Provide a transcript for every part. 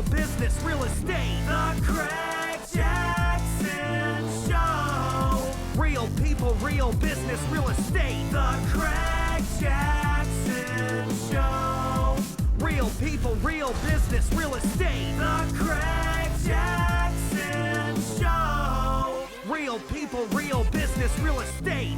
real business, real estate. The Craig Jackson Show. Real people, real business, real estate. The Craig Jackson Show. Real people, real business, real estate. The Craig Jackson Show. Real people, real business, real estate.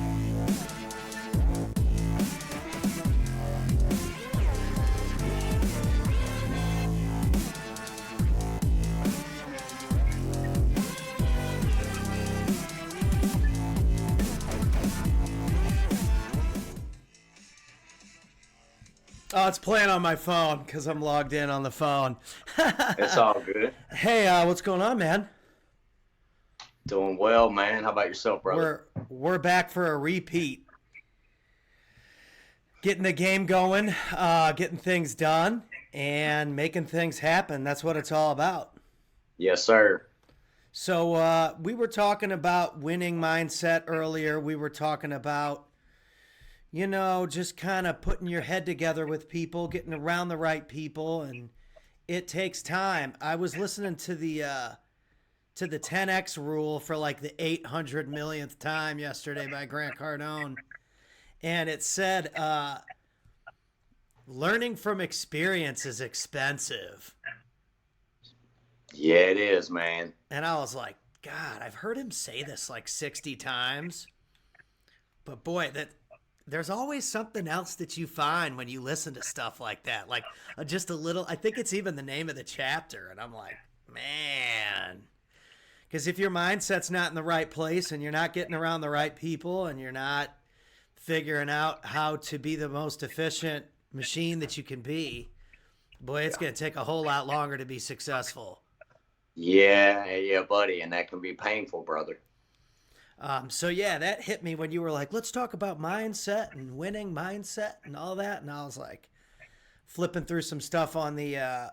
Oh, it's playing on my phone because I'm logged in on the phone. It's all good. Hey, what's going on, man? Doing well, man. How about yourself, brother? We're back for a repeat. Getting the game going, getting things done, and making things happen. That's what it's all about. Yes, sir. So we were talking about winning mindset earlier. We were talking about, just kind of putting your head together with people, getting around the right people, and it takes time. I was listening to the 10X rule for like the 800 millionth time yesterday by Grant Cardone, and it said learning from experience is expensive. Yeah, it is, man. And I was like, God, I've heard him say this like 60 times, but boy, there's always something else that you find when you listen to stuff like that. Like just a little, I think it's even the name of the chapter. And I'm like, man, because if your mindset's not in the right place and you're not getting around the right people and you're not figuring out how to be the most efficient machine that you can be, boy, it's going to take a whole lot longer to be successful. Yeah, buddy. And that can be painful, brother. So yeah, that hit me when you were like, let's talk about mindset and winning mindset and all that. And I was like flipping through some stuff on the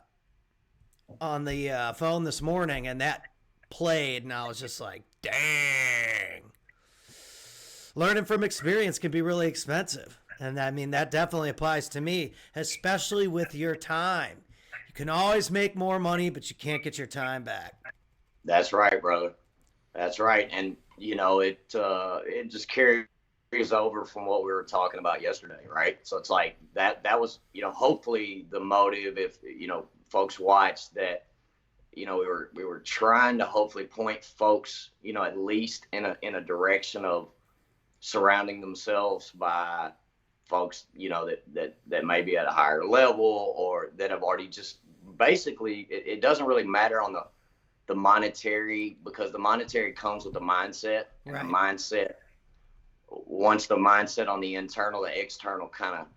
phone this morning, and that played, and I was just like, dang. Learning from experience can be really expensive. And I mean, that definitely applies to me, especially with your time. You can always make more money, but you can't get your time back. That's right, brother. That's right. And it just carries over from what we were talking about yesterday, right? So it's like that was, hopefully the motive, if, folks watched that, we were trying to hopefully point folks, at least in a direction of surrounding themselves by folks, that may be at a higher level or that have already just basically, it doesn't really matter on the monetary, because the monetary comes with the mindset, and right. The mindset, once the mindset on the internal, the external kind of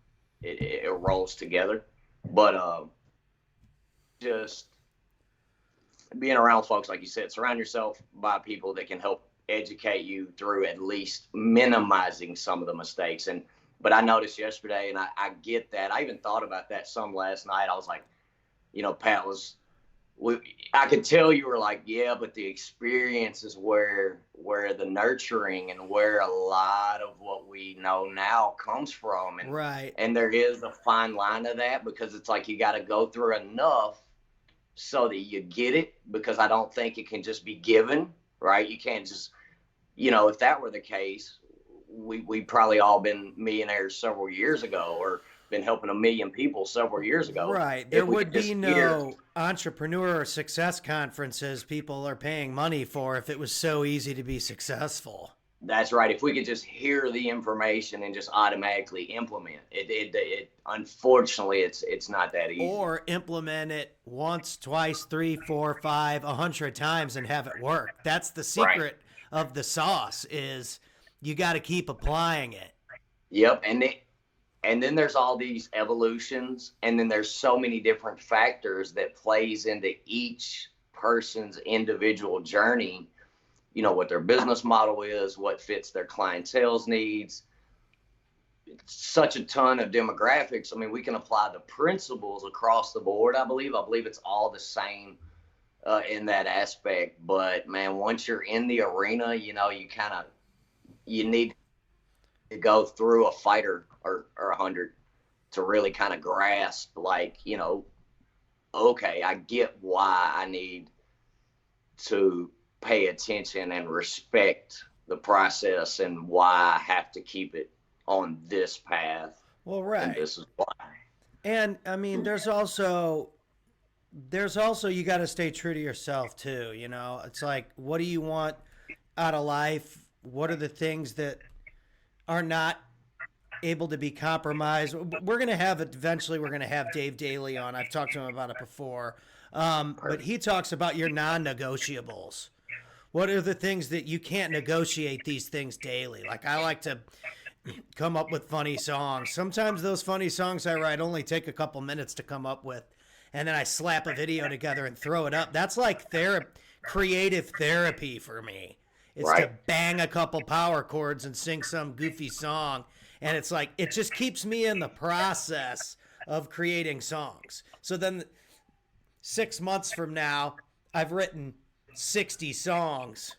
it rolls together. But just being around folks, like you said, surround yourself by people that can help educate you through at least minimizing some of the mistakes. But I noticed yesterday, and I get that. I even thought about that some last night. I was like, Pat I could tell you were like, yeah, but the experience is where the nurturing and where a lot of what we know now comes from. And, right. And there is a fine line of that, because it's like you got to go through enough so that you get it, because I don't think it can just be given, right? You can't just, if that were the case, we probably all been millionaires several years ago, or been helping 1 million people several years ago. Right. There would be no entrepreneur or success conferences people are paying money for if it was so easy to be successful. That's right. If we could just hear the information and just automatically implement it, unfortunately, it's not that easy. Or implement it once, twice, 3, 4, 5, 100 times and have it work. That's the secret of the sauce, is you got to keep applying it. Yep. And then there's all these evolutions, and then there's so many different factors that plays into each person's individual journey, what their business model is, what fits their clientele's needs. It's such a ton of demographics. I mean, we can apply the principles across the board, I believe. I believe it's all the same in that aspect. But, man, once you're in the arena, you need to go through a fighter or 100 to really kind of grasp, okay, I get why I need to pay attention and respect the process and why I have to keep it on this path. Well, And right. this is why. And I mean, there's also you got to stay true to yourself too. You know, it's like, what do you want out of life? What are the things that are not able to be compromised? We're gonna have eventually. We're gonna have Dave Daly on. I've talked to him about it before, but he talks about your non-negotiables. What are the things that you can't negotiate these things daily? Like, I like to come up with funny songs. Sometimes those funny songs I write only take a couple minutes to come up with, and then I slap a video together and throw it up. That's like creative therapy for me. It's to Right. bang a couple power chords and sing some goofy song, and it's like it just keeps me in the process of creating songs. So then 6 months from now, I've written 60 songs,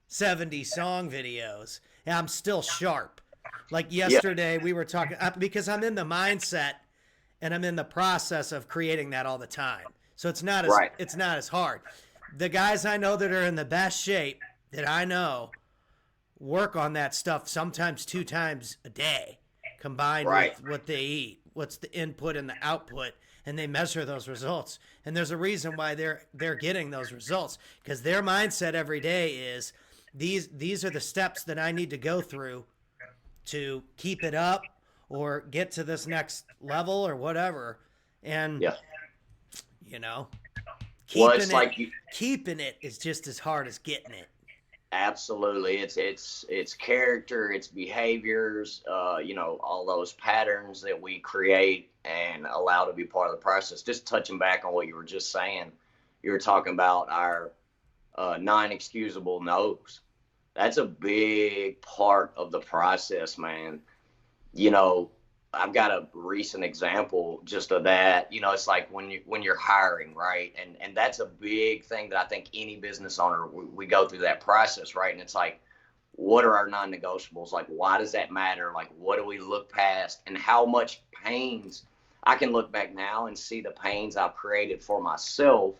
70 song videos, and I'm still sharp. Like Yeah. yesterday, we were talking because I'm in the mindset and I'm in the process of creating that all the time. So Right. it's not as hard. The guys I know that are in the best shape that I know work on that stuff sometimes 2 times a day, combined Right. with what they eat, what's the input and the output, and they measure those results. And there's a reason why they're getting those results, because their mindset every day is these are the steps that I need to go through to keep it up or get to this next level or whatever. And Yeah. you know, Well, keeping it's it like keeping it is just as hard as getting it. absolutely. It's character, it's behaviors, all those patterns that we create and allow to be part of the process. Just touching back on what you were just saying, you were talking about our non-excusable no's. That's a big part of the process, man. You know, I've got a recent example just of that. It's like when you're hiring, right? And that's a big thing that I think any business owner we go through that process, right? And it's like, what are our non-negotiables? Like, why does that matter? Like, what do we look past? And how much pains I can look back now and see the pains I've created for myself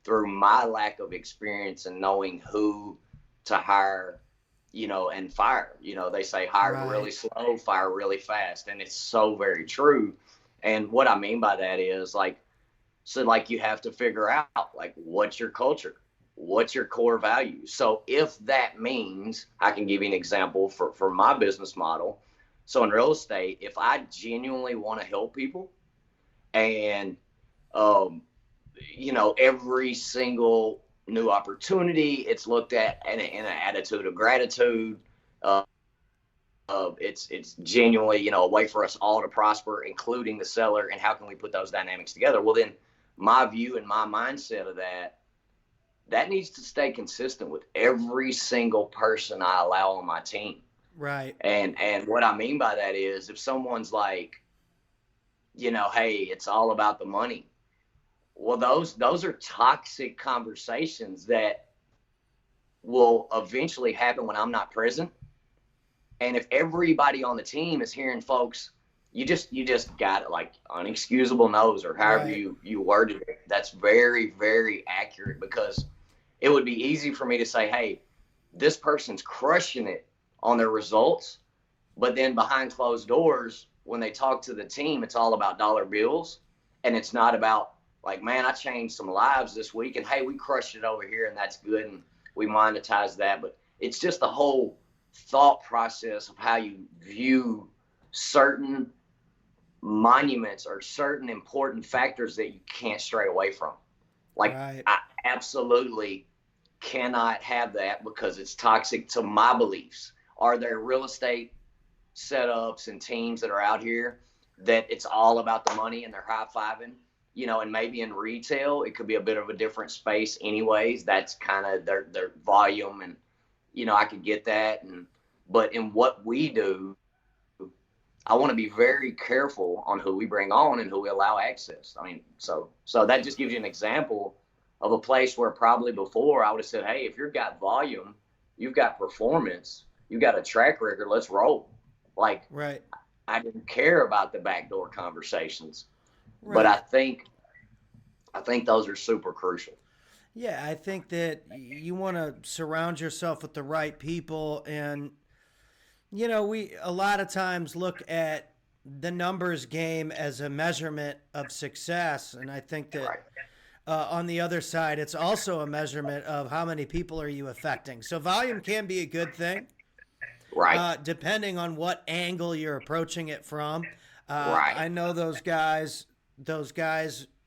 through my lack of experience and knowing who to hire, and fire. They say hire Right. really slow, fire really fast. And it's so very true. And what I mean by that is like you have to figure out like what's your culture? What's your core values? So if that means, I can give you an example for my business model. So in real estate, if I genuinely want to help people and, every single new opportunity, it's looked at in an attitude of gratitude. Uh, it's genuinely, a way for us all to prosper, including the seller. And how can we put those dynamics together? Well, then my view and my mindset of that needs to stay consistent with every single person I allow on my team. Right. And what I mean by that is if someone's like, hey, it's all about the money. Well, those are toxic conversations that will eventually happen when I'm not present. And if everybody on the team is hearing folks, you just got it, like unexcusable no's or however Right. you worded it. That's very, very accurate, because it would be easy for me to say, hey, this person's crushing it on their results. But then behind closed doors, when they talk to the team, it's all about dollar bills. And it's not about like, man, I changed some lives this week and hey, we crushed it over here and that's good. And we monetize that. But it's just the whole thought process of how you view certain monuments or certain important factors that you can't stray away from. Like, Right. I absolutely cannot have that because it's toxic to my beliefs. Are there real estate setups and teams that are out here that it's all about the money and they're high-fiving? And maybe in retail, it could be a bit of a different space anyways. That's kind of their volume, and, I could get that. But in what we do, I want to be very careful on who we bring on and who we allow access. I mean, so that just gives you an example of a place where probably before I would have said, hey, if you've got volume, you've got performance, you've got a track record, let's roll. Like, Right. I didn't care about the backdoor conversations. Right. But I think I think those are super crucial. Yeah, I think that you want to surround yourself with the right people. And, we a lot of times look at the numbers game as a measurement of success. And I think that Right. on the other side, it's also a measurement of how many people are you affecting. So volume can be a good thing, Right. depending on what angle you're approaching it from. Right. I know those guys.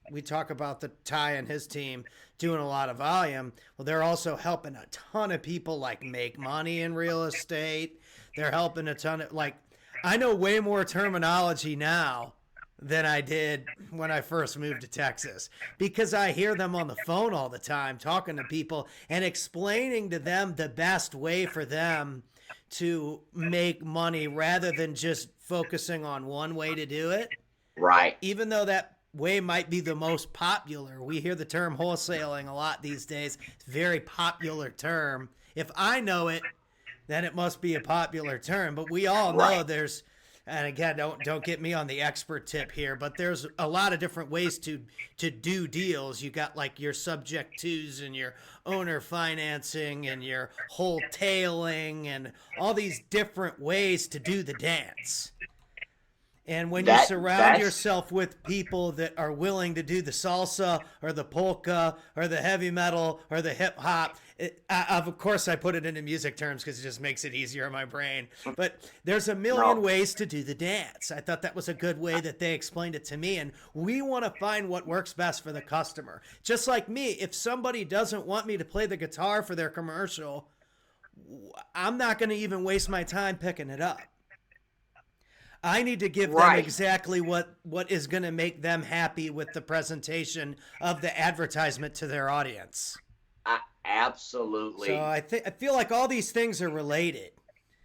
We talk about the Ty and his team doing a lot of volume. Well, they're also helping a ton of people like make money in real estate. They're helping a ton of I know way more terminology now than I did when I first moved to Texas because I hear them on the phone all the time talking to people and explaining to them the best way for them to make money rather than just focusing on one way to do it. Right. Even though that way might be the most popular. We hear the term wholesaling a lot these days. It's a very popular term. If I know it, then it must be a popular term. But we all know Right. there's, and again, don't get me on the expert tip here, but there's a lot of different ways to do deals. You got like your subject twos and your owner financing and your wholetailing and all these different ways to do the dance. And when you surround that's yourself with people that are willing to do the salsa or the polka or the heavy metal or the hip hop, of course I put it into music terms because it just makes it easier in my brain. But there's a million No. ways to do the dance. I thought that was a good way that they explained it to me. And we want to find what works best for the customer. Just like me, if somebody doesn't want me to play the guitar for their commercial, I'm not going to even waste my time picking it up. I need to give them Right. exactly what is going to make them happy with the presentation of the advertisement to their audience. Absolutely. So I feel like all these things are related.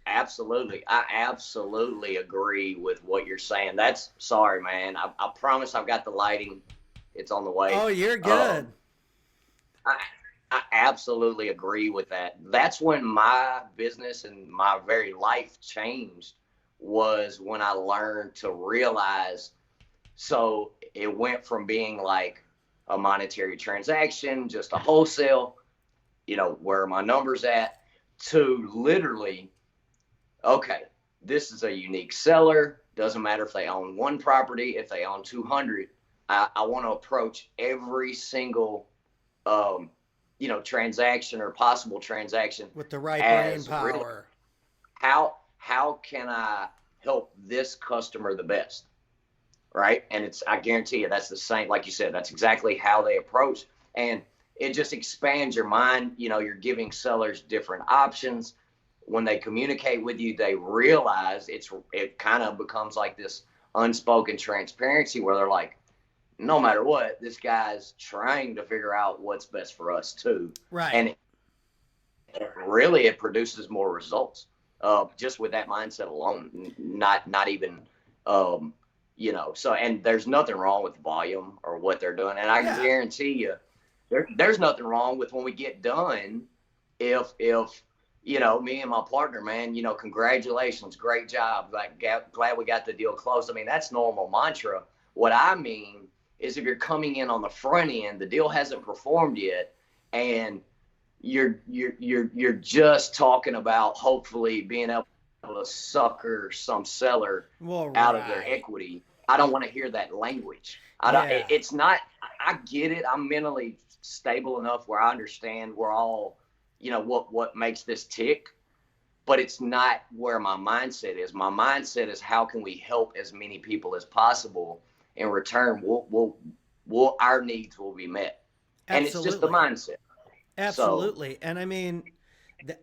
Absolutely. I absolutely agree with what you're saying. Sorry, man. I promise I've got the lighting. It's on the way. Oh, you're good. I absolutely agree with that. That's when my business and my very life changed, was when I learned to realize. So it went from being like a monetary transaction, just a wholesale, where are my numbers at, to literally, okay, this is a unique seller. Doesn't matter if they own one property, if they own 200. I want to approach every single, transaction or possible transaction With the right brain as power. how can I help this customer the best, right? And I guarantee you that's the same, like you said, that's exactly how they approach. And it just expands your mind. You're giving sellers different options. When they communicate with you, they realize it kind of becomes like this unspoken transparency where they're like, no matter what, this guy's trying to figure out what's best for us too. Right. And it produces more results just with that mindset alone. Not even, so, and there's nothing wrong with volume or what they're doing. And I guarantee you, there's nothing wrong with when we get done. If me and my partner, man, congratulations, great job. Like, glad we got the deal closed. I mean, that's normal mantra. What I mean is if you're coming in on the front end, the deal hasn't performed yet, and you're just talking about hopefully being able to sucker some seller out of their equity. I don't want to hear that language. It's not. I get it. I'm mentally stable enough where I understand we're all, what makes this tick, but it's not where my mindset is. My mindset is how can we help as many people as possible. In return, our needs will be met. And it's just the mindset. Absolutely. And I mean,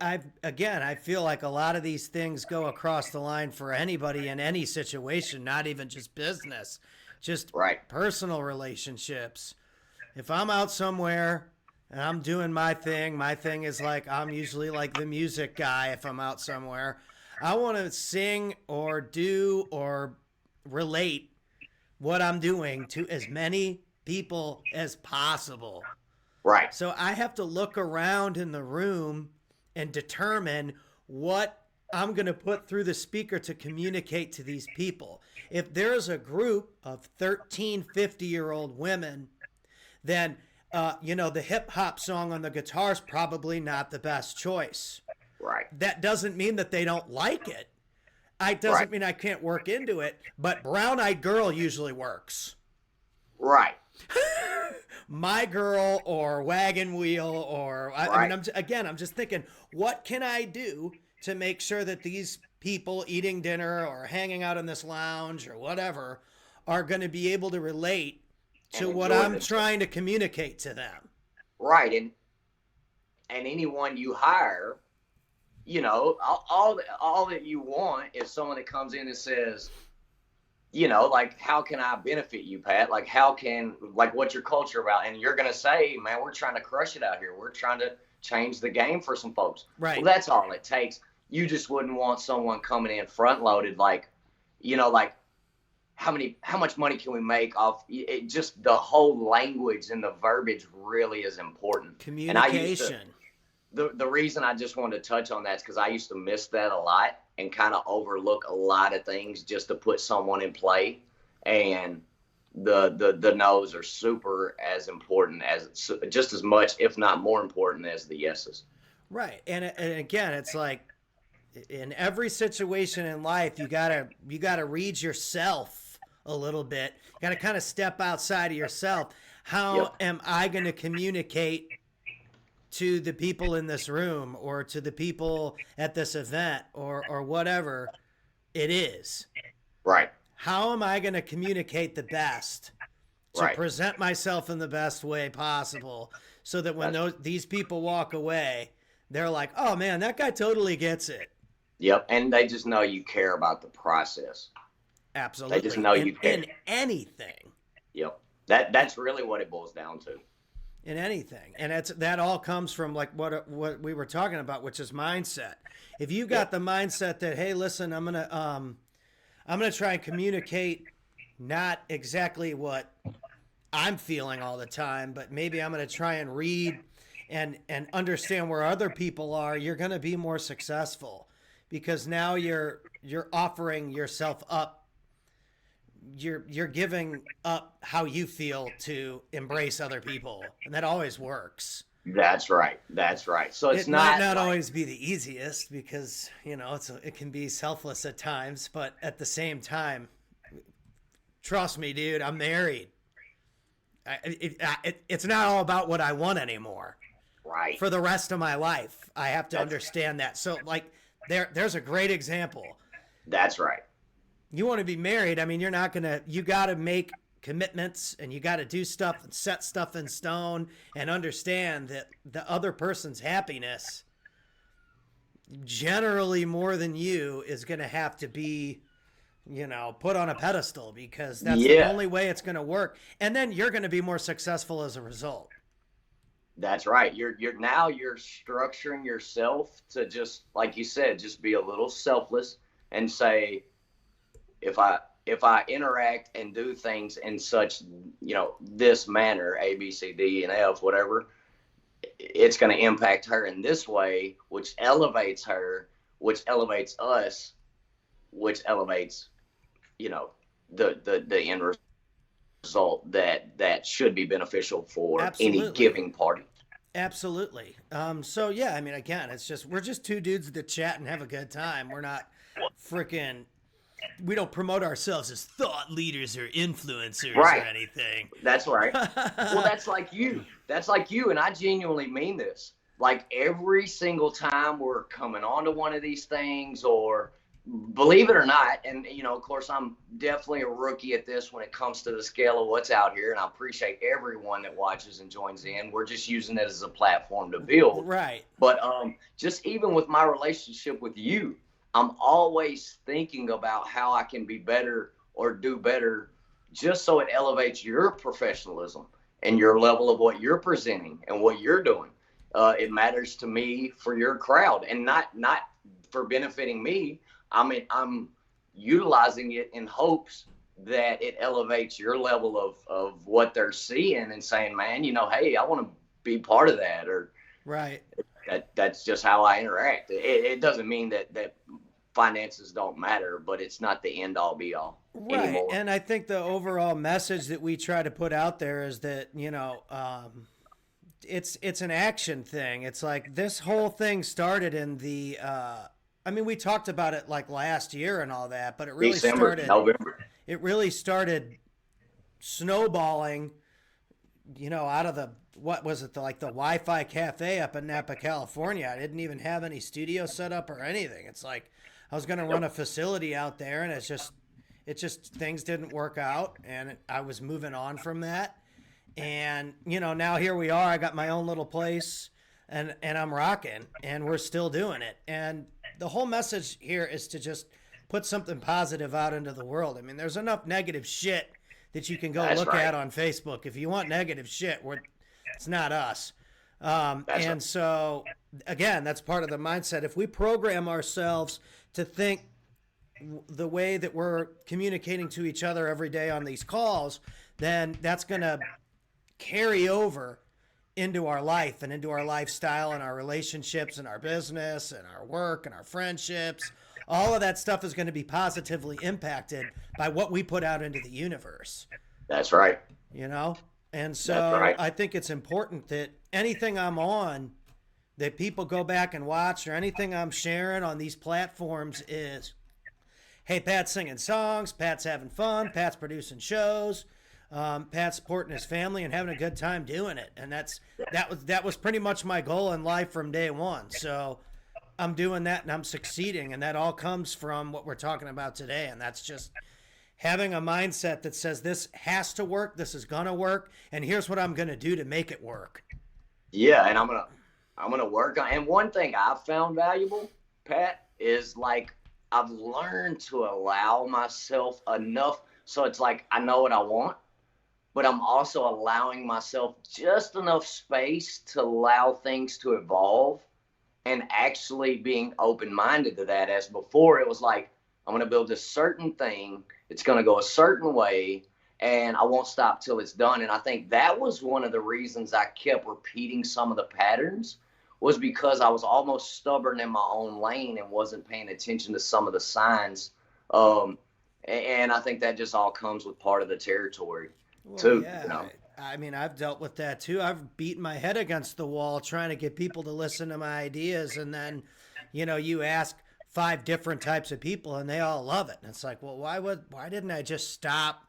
I feel like a lot of these things go across the line for anybody in any situation, not even just business, just personal relationships. If I'm out somewhere and I'm doing my thing is like, I'm usually like the music guy. If I'm out somewhere, I want to sing or do or relate what I'm doing to as many people as possible. Right. So I have to look around in the room and determine what I'm going to put through the speaker to communicate to these people. If there's a group of 13, 50-year-old women then the hip hop song on the guitar is probably not the best choice. Right. That doesn't mean that they don't like it. It doesn't mean I can't work into it, but Brown Eyed Girl usually works. Right. My Girl or Wagon Wheel or I mean, I'm just thinking, what can I do to make sure that these people eating dinner or hanging out in this lounge or whatever are going to be able to relate to what I'm trying to communicate to them. Right. And anyone you hire, all that you want is someone that comes in and says, like, how can I benefit you, Pat? Like, what's your culture about? And you're going to say, man, we're trying to crush it out here. We're trying to change the game for some folks. Right. Well, that's all it takes. You just wouldn't want someone coming in front loaded, like how much money can we make off it? Just the whole language and the verbiage really is important. Communication. And the reason I just wanted to touch on that is because I used to miss that a lot and kind of overlook a lot of things just to put someone in play. And the no's are super as important as just as much, if not more important, as the yeses. Right. And again, it's like in every situation in life, you gotta read yourself a little bit. You gotta kind of step outside of yourself. How am I going to communicate to the people in this room or to the people at this event or whatever it is? Right. How am I going to communicate the best to present myself in the best way possible so that when these people walk away, they're like, oh man, that guy totally gets it. Yep. And they just know you care about the process. Absolutely. They just know you care. In anything. Yep. That's really what it boils down to. In anything. And that all comes from like what we were talking about, which is mindset. If you got the mindset that, hey, listen, I'm gonna try and communicate not exactly what I'm feeling all the time, but maybe I'm gonna try and read and understand where other people are, you're gonna be more successful because now you're offering yourself up. You're giving up how you feel to embrace other people, and that always works. That's right. So it might not always be the easiest because it can be selfless at times, but at the same time, trust me, dude, I'm married. It's not all about what I want anymore. Right. For the rest of my life, I have to understand that. So, like, there's a great example. That's right. You want to be married, I mean, you got to make commitments and you got to do stuff and set stuff in stone and understand that the other person's happiness generally more than you is going to have to be, put on a pedestal because that's the only way it's going to work. And then you're going to be more successful as a result. That's right. You're structuring yourself to just, like you said, just be a little selfless and say, if I interact and do things in such, this manner, A, B, C, D, and F, whatever, it's going to impact her in this way, which elevates her, which elevates us, which elevates, the end result that should be beneficial for any giving party. Absolutely. So yeah, I mean, again, we're just two dudes that chat and have a good time. We're not we don't promote ourselves as thought leaders or influencers or anything. That's right. Well, that's like you. And I genuinely mean this. Like every single time we're coming onto one of these things, or believe it or not, and of course I'm definitely a rookie at this when it comes to the scale of what's out here, and I appreciate everyone that watches and joins in. We're just using it as a platform to build. Right. But just even with my relationship with you, I'm always thinking about how I can be better or do better just so it elevates your professionalism and your level of what you're presenting and what you're doing. It matters to me for your crowd and not for benefiting me. I mean, I'm utilizing it in hopes that it elevates your level of what they're seeing and saying, man, hey, I want to be part of that. Or right. That's just how I interact. It doesn't mean that finances don't matter, but it's not the end all be all Right. anymore. And I think the overall message that we try to put out there is that, it's an action thing. It's like this whole thing started in the we talked about it like last year and all that, but November. it really started snowballing, out of what was it, the Wi-Fi cafe up in Napa, California. I didn't even have any studio set up or anything. It's like I was going to run a facility out there, and it just things didn't work out, and I was moving on from that. And, now here we are. I got my own little place, and I'm rocking, and we're still doing it. And the whole message here is to just put something positive out into the world. I mean, there's enough negative shit that you can go look at on Facebook. If you want negative shit, it's not us. So, again, that's part of the mindset. If we program ourselves to think the way that we're communicating to each other every day on these calls, then that's going to carry over into our life and into our lifestyle and our relationships and our business and our work and our friendships. All of that stuff is going to be positively impacted by what we put out into the universe. That's right. And so I think it's important that anything I'm on that people go back and watch, or anything I'm sharing on these platforms is, hey, Pat's singing songs, Pat's having fun, Pat's producing shows, Pat's supporting his family and having a good time doing it. And that was pretty much my goal in life from day one. So I'm doing that and I'm succeeding. And that all comes from what we're talking about today. And that's just having a mindset that says this has to work, this is going to work, and here's what I'm going to do to make it work. Yeah, and I'm gonna work on. And one thing I've found valuable, Pat, is like I've learned to allow myself enough. So it's like I know what I want, but I'm also allowing myself just enough space to allow things to evolve, and actually being open-minded to that. As before, it was like I'm gonna build a certain thing. It's gonna go a certain way, and I won't stop till it's done. And I think that was one of the reasons I kept repeating some of the patterns, was because I was almost stubborn in my own lane and wasn't paying attention to some of the signs. And I think that just all comes with part of the territory too. Yeah. I mean, I've dealt with that too. I've beaten my head against the wall trying to get people to listen to my ideas. And then, you ask 5 different types of people and they all love it. And it's like, well, why didn't I just stop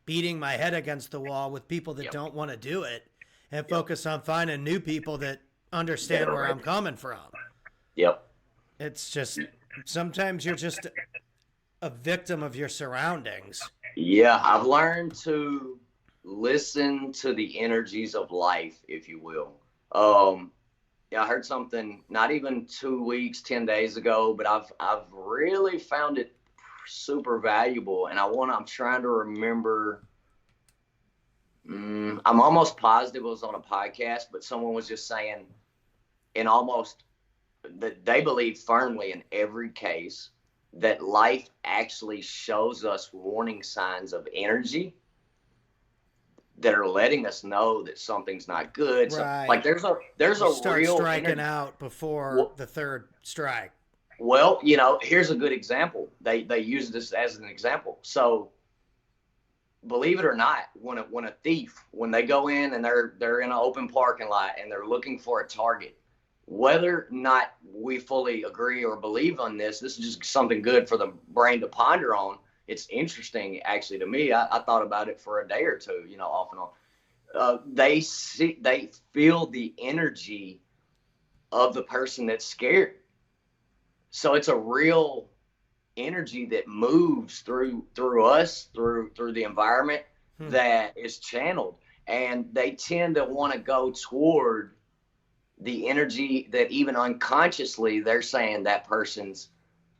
beating my head against the wall with people that don't want to do it and focus on finding new people that understand where I'm coming from? Yep. It's just, sometimes you're just a victim of your surroundings. Yeah, I've learned to listen to the energies of life, if you will. I heard something not even 2 weeks, 10 days ago, but I've really found it super valuable, and I'm trying to remember. I'm almost positive it was on a podcast, but someone was just saying, that they believe firmly in every case that life actually shows us warning signs of energy that are letting us know that something's not good. Right. So, like there's a start real striking energy out before the third strike. Well, here's a good example. They use this as an example. So, believe it or not, when a thief, when they go in and they're in an open parking lot and they're looking for a target, whether or not we fully agree or believe on this is just something good for the brain to ponder on. It's interesting, actually, to me. I thought about it for a day or two, off and on. They feel the energy of the person that's scared. So it's a real energy that moves through us, through the environment that is channeled. And they tend to want to go toward the energy that even unconsciously they're saying that person's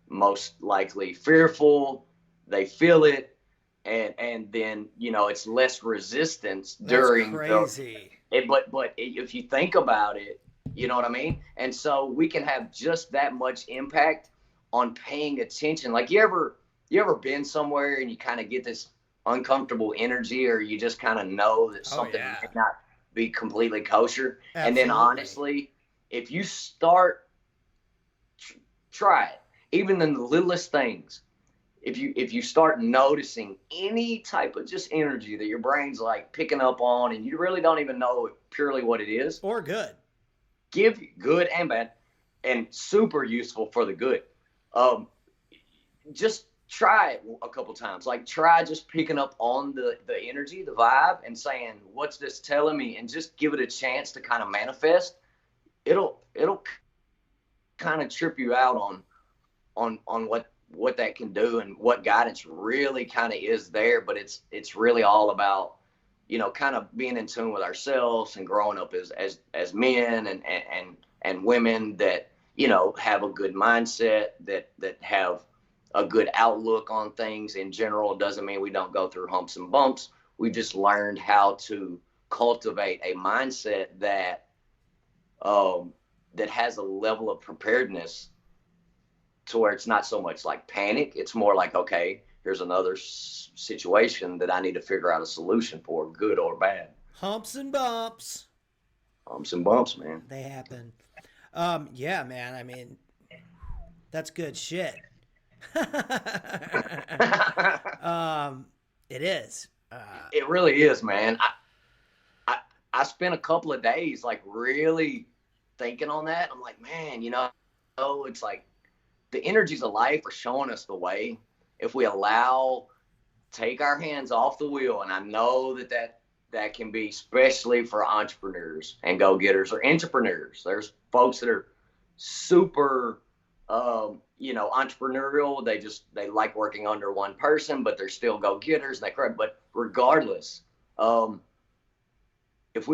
most likely fearful. They feel it. And then, it's less resistance during crazy. But if you think about it, you know what I mean? And so we can have just that much impact on paying attention. Like you ever been somewhere and you kind of get this uncomfortable energy, or you just kind of know that something might not be completely kosher. Absolutely. And then honestly, if you start, try it. even in the littlest things, if you start noticing any type of just energy that your brain's like picking up on, and you really don't even know purely what it is, Or good. give good and bad, and super useful for the good. Just try it a couple times. Like try just picking up on the energy, the vibe, and saying, "What's this telling me?" And just give it a chance to kind of manifest. It'll kind of trip you out on what that can do and what guidance really kind of is there. But it's really all about, kind of being in tune with ourselves and growing up as men and women that, have a good mindset, that have a good outlook on things in general. It doesn't mean we don't go through humps and bumps. We just learned how to cultivate a mindset that has a level of preparedness to where it's not so much like panic. It's more like, okay, here's another situation that I need to figure out a solution for, good or bad. Humps and bumps. Humps and bumps, man. They happen. Yeah, man. I mean, that's good shit. It is. It really is, man. I spent a couple of days like really thinking on that. I'm like, man, it's like the energies of life are showing us the way. If we take our hands off the wheel, and I know that can be especially for entrepreneurs and go-getters or entrepreneurs. There's folks that are super, entrepreneurial. They like working under one person, but they're still go-getters. But regardless, if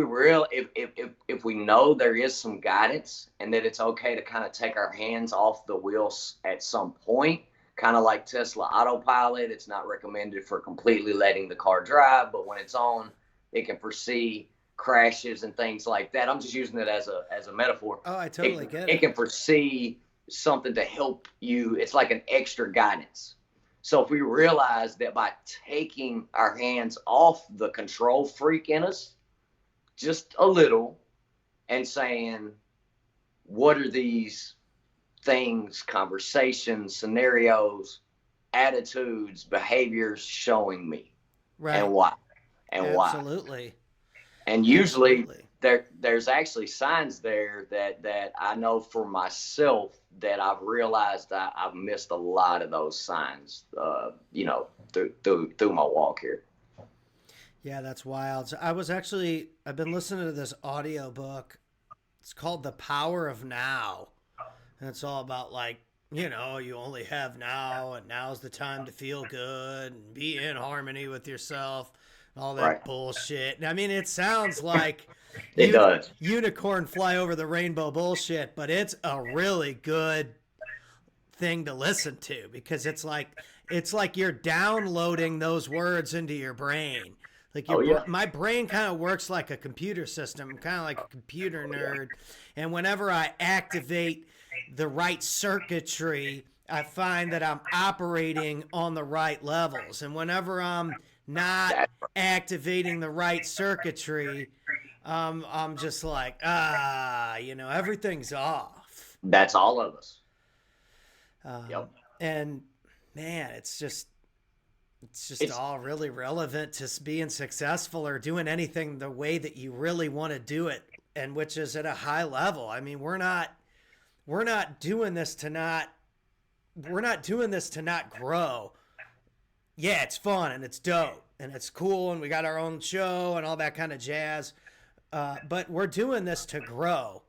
we know there is some guidance and that it's okay to kind of take our hands off the wheels at some point, kind of like Tesla autopilot, it's not recommended for completely letting the car drive, but when it's on, it can foresee crashes and things like that. I'm just using it as a metaphor. Oh, I totally get it. It can foresee something to help you. It's like an extra guidance. So if we realize that by taking our hands off the control freak in us, just a little, and saying, what are these things, conversations, scenarios, attitudes, behaviors showing me? Right. And why? And why? Absolutely. And usually there's actually signs there that I know for myself that I've realized I've missed a lot of those signs, through my walk here. Yeah, that's wild. So I've been listening to this audio book. It's called The Power of Now. And it's all about like, you only have now, and now's the time to feel good and be in harmony with yourself. All that bullshit. I mean, it sounds like it does. Unicorn fly over the rainbow bullshit, but it's a really good thing to listen to because it's like you're downloading those words into your brain. Like my brain kind of works like a computer system. I'm kind of like a computer nerd, and whenever I activate the right circuitry, I find that I'm operating on the right levels, and whenever I'm not activating the right circuitry, I'm just like, everything's off. That's all of us. Yep. And man, it's just all really relevant to being successful or doing anything the way that you really want to do it, and which is at a high level. I mean, we're not doing this to not grow. Yeah, it's fun and it's dope and it's cool and we got our own show and all that kind of jazz. But we're doing this to grow.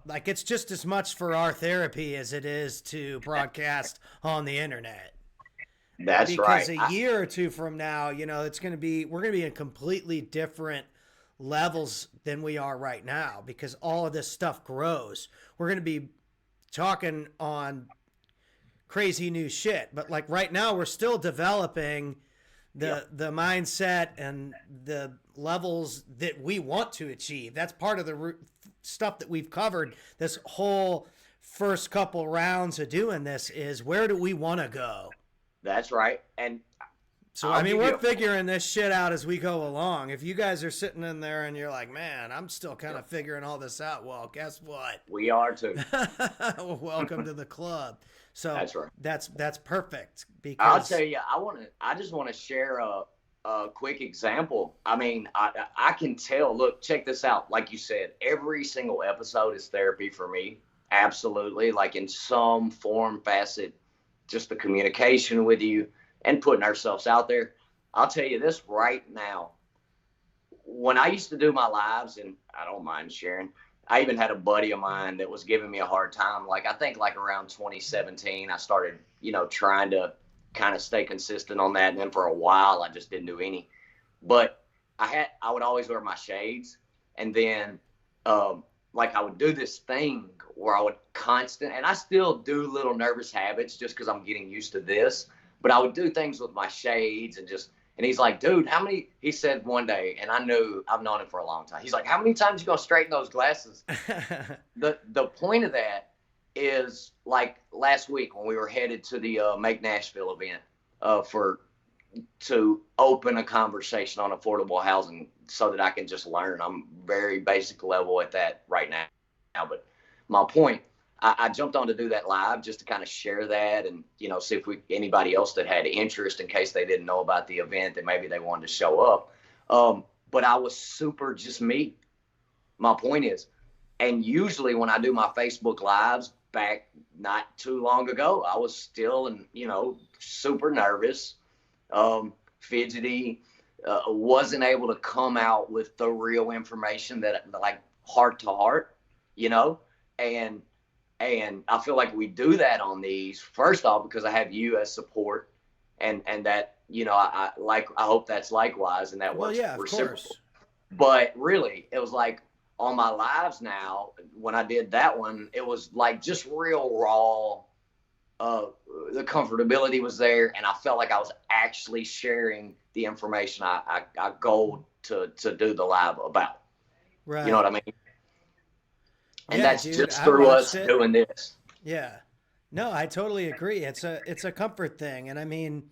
Like, it's just as much for our therapy as it is to broadcast on the internet. That's right. Because a year or two from now, we're going to be in completely different levels than we are right now because all of this stuff grows. We're going to be talking on crazy new shit, but like right now we're still developing the mindset and the levels that we want to achieve. That's part of the stuff that we've covered this whole first couple rounds of doing this is, where do we want to go? That's right. And So, I'll I mean, give you we're a- figuring this shit out as we go along. If you guys are sitting in there and you're like, man, I'm still kind of figuring all this out, well, guess what? We are too. Welcome to the club. So That's right. that's perfect because I'll tell you, I just want to share a quick example. I mean, I can tell. Look, check this out. Like you said, every single episode is therapy for me. Absolutely, like in some form, facet, just the communication with you and putting ourselves out there. I'll tell you this right now. When I used to do my lives, and I don't mind sharing, I even had a buddy of mine that was giving me a hard time. Like, I think like around 2017, I started, trying to kind of stay consistent on that. And then for a while, I just didn't do any. But I would always wear my shades. And then, like, I would do this thing where I would and I still do little nervous habits just because I'm getting used to this. But I would do things with my shades and he's like, dude, he said one day, and I knew I've known him for a long time. He's like, how many times you gonna straighten those glasses? The point of that is, like, last week when we were headed to the Make Nashville event to open a conversation on affordable housing so that I can just learn. I'm very basic level at that right now. But my point, I jumped on to do that live just to kind of share that and, see if anybody else that had interest in case they didn't know about the event that maybe they wanted to show up. But I was super just me. My point is, and usually when I do my Facebook lives back not too long ago, I was still, super nervous, fidgety, wasn't able to come out with the real information that, like, heart to heart, and I feel like we do that on these, first off, because I have you as support, and that, I hope that's likewise, and that works reciprocal. Course. But really, it was like on my lives now, when I did that one, it was like just real raw. The comfortability was there, and I felt like I was actually sharing the information I go to do the live about. Right. You know what I mean? And Yeah, that's dude, just I through watched us it. doing this. Yeah. No, I totally agree. It's a comfort thing. And I mean,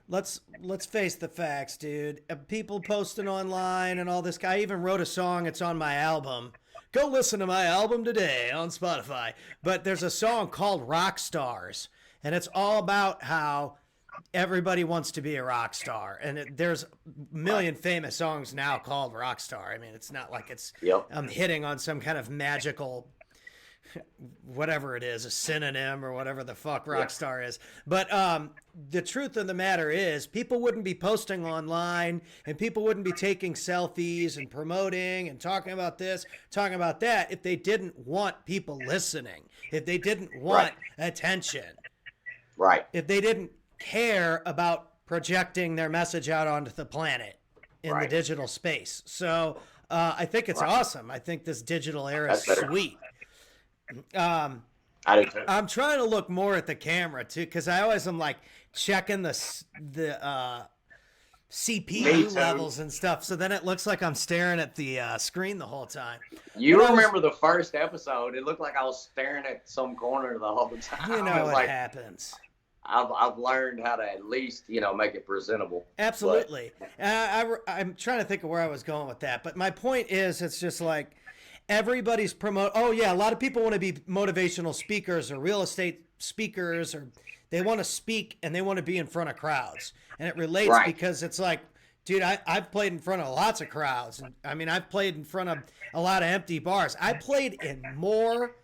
let's face the facts, dude. People posting online and all this. I even wrote a song. It's on my album. Go listen to my album today on Spotify. But there's a song called Rock Stars. And it's all about how everybody wants to be a rock star. And there's a million famous songs now called rock star. I mean, it's not like it's I'm hitting on some kind of magical whatever it is, a synonym or whatever the fuck rock star is. But the truth of the matter is, people wouldn't be posting online and people wouldn't be taking selfies and promoting and talking about this, talking about that, if they didn't want people listening, if they didn't want attention, if they didn't care about projecting their message out onto the planet in the digital space. So I think it's awesome. I think this digital era is sweet. I do too. I'm trying to look more at the camera too, because I always am like checking the CPU levels and stuff. So then it looks like I'm staring at the screen the whole time. You remember the first episode? It looked like I was staring at some corner the whole time. You know what happens. I've learned how to at least, make it presentable. Absolutely. I'm trying to think of where I was going with that. But my point is, it's just like everybody's a lot of people want to be motivational speakers or real estate speakers, or they want to speak and they want to be in front of crowds. And it relates because it's like, dude, I've played in front of lots of crowds. And I mean, I've played in front of a lot of empty bars. I played in more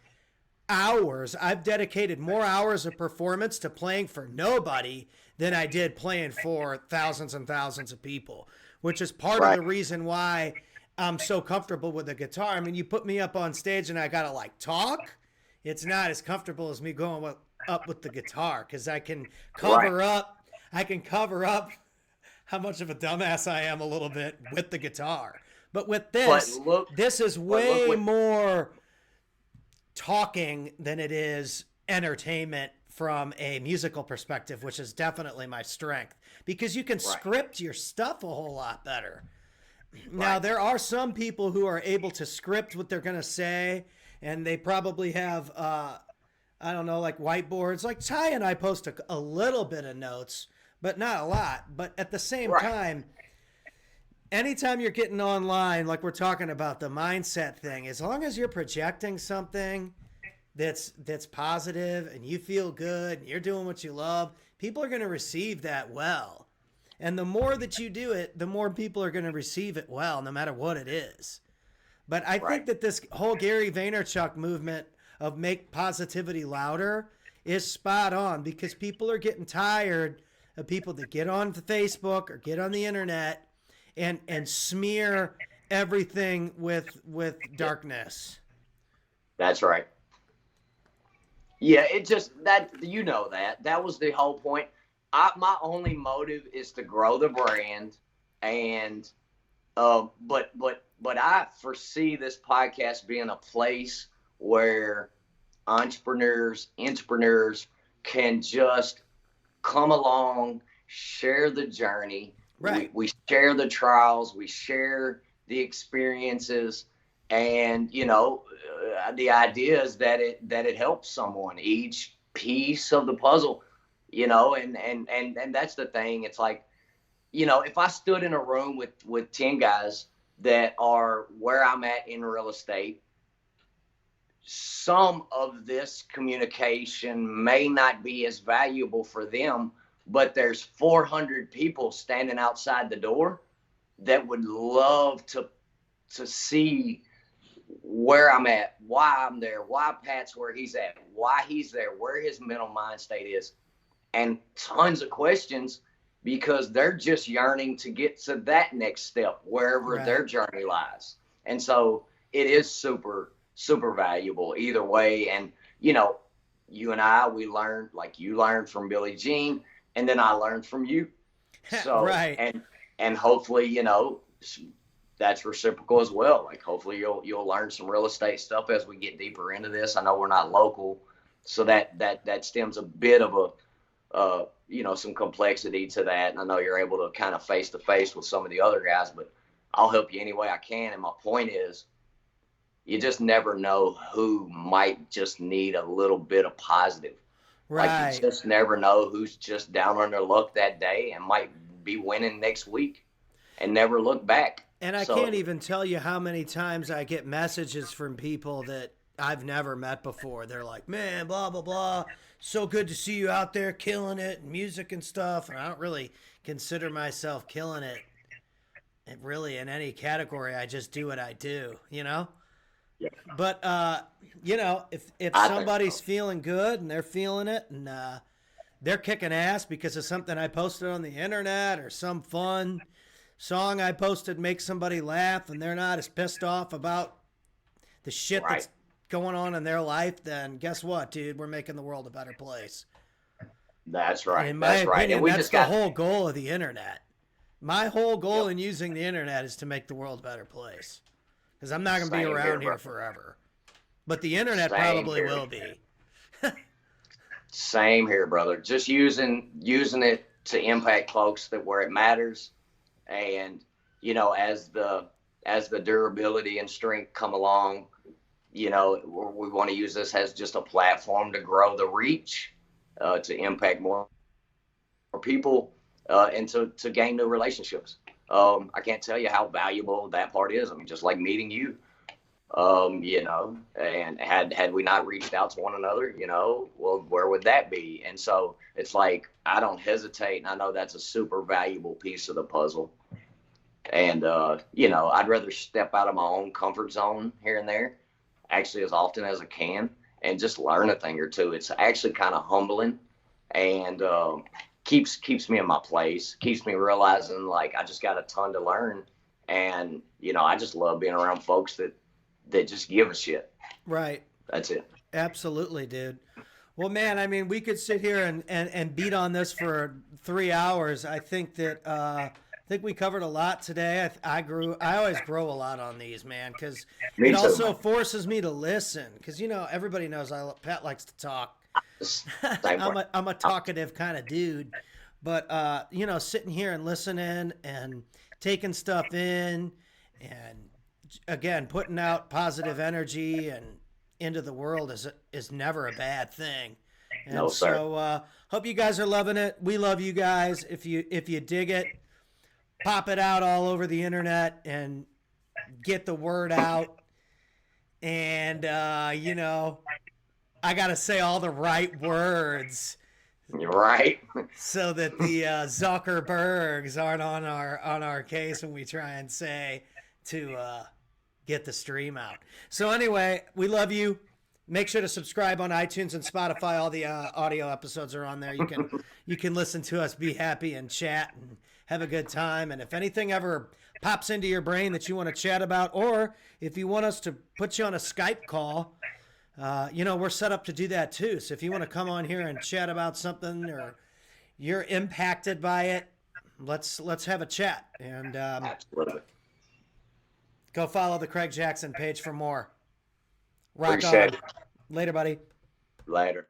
hours. I've dedicated more hours of performance to playing for nobody than I did playing for thousands and thousands of people, which is part of the reason why I'm so comfortable with the guitar. I mean, you put me up on stage and I gotta like talk. It's not as comfortable as me going up with the guitar, because I can cover up. I can cover up how much of a dumbass I am a little bit with the guitar. But with this, this is way more talking than it is entertainment from a musical perspective, which is definitely my strength, because you can script your stuff a whole lot better. Now, there are some people who are able to script what they're going to say, and they probably have, I don't know, like whiteboards. Like Ty and I post a little bit of notes, but not a lot. But at the same Right. time, anytime you're getting online, like we're talking about the mindset thing, as long as you're projecting something that's positive and you feel good and you're doing what you love, people are going to receive that well. And the more that you do it, the more people are going to receive it well, no matter what it is. But I Right. think that this whole Gary Vaynerchuk movement of make positivity louder is spot on, because people are getting tired of people that get on Facebook or get on the internet and smear everything with darkness. That's right. Yeah, it just that that was the whole point. My only motive is to grow the brand, and but I foresee this podcast being a place where entrepreneurs can just come along, share the journey. Right. We share the trials, we share the experiences, and the idea is that it helps someone, each piece of the puzzle, and that's the thing. It's like, if I stood in a room with 10 guys that are where I'm at in real estate, some of this communication may not be as valuable for them, but there's 400 people standing outside the door that would love to see where I'm at, why I'm there, why Pat's where he's at, why he's there, where his mental mind state is, and tons of questions, because they're just yearning to get to that next step wherever Right. their journey lies. And so it is super, super valuable either way. And, you and I, we learned, like you learned from Billie Jean, and then I learned from you. So, Right. and hopefully, that's reciprocal as well. Like, hopefully you'll learn some real estate stuff as we get deeper into this. I know we're not local, so that stems a bit of some complexity to that. And I know you're able to kind of face to face with some of the other guys, but I'll help you any way I can. And my point is, you just never know who might just need a little bit of positive. Like, Right. you just never know who's just down on their luck that day and might be winning next week and never look back. And I So- can't even tell you how many times I get messages from people that I've never met before. They're like, man, blah, blah, blah. So good to see you out there killing it, and music and stuff. And I don't really consider myself killing it really in any category. I just do what I do, Yeah. But, if I think somebody's so. feeling good and they're feeling it and they're kicking ass because of something I posted on the internet or some fun song I posted makes somebody laugh and they're not as pissed off about the shit Right. that's going on in their life, then guess what, dude? We're making the world a better place. That's right. In my That's right. opinion, And we that's just the got whole goal of the internet. My whole goal in using the internet is to make the world a better place. Because I'm not going to be Same around here, here bro. forever. But the internet Same probably here. will be. Same here, brother. Just using it to impact folks that where it matters, and as the durability and strength come along, we want to use this as just a platform to grow the reach, to impact more people, and to gain new relationships. I can't tell you how valuable that part is. I mean, just like meeting you. And had we not reached out to one another, well, where would that be? And so it's like, I don't hesitate. And I know that's a super valuable piece of the puzzle. And, I'd rather step out of my own comfort zone here and there, actually as often as I can, and just learn a thing or two. It's actually kind of humbling, and keeps me in my place, keeps me realizing like I just got a ton to learn. And, I just love being around folks that just give a shit. Right. That's it. Absolutely, dude. Well, man, I mean, we could sit here and beat on this for 3 hours. I think that I think we covered a lot today. I always grow a lot on these, man, because Me it too, also man. forces me to listen. Because everybody knows Pat likes to talk. Same I'm way. a talkative kind of dude, but sitting here and listening and taking stuff in, and again, putting out positive energy and into the world is never a bad thing. And No, sir. so hope you guys are loving it. We love you guys. If you dig it, pop it out all over the internet and get the word out. And you know, I gotta say all the right words You're right. so that the Zuckerbergs aren't on our case when we try and say to get the stream out. So anyway, we love you. Make sure to subscribe on iTunes and Spotify. All the audio episodes are on there. You can listen to us, be happy, and chat and have a good time. And if anything ever pops into your brain that you want to chat about, or if you want us to put you on a Skype call, you know, we're set up to do that too. So if you want to come on here and chat about something or you're impacted by it, let's have a chat. And Absolutely. go follow the Craig Jackson page for more. Rock Appreciate on. it. Later, buddy. Later.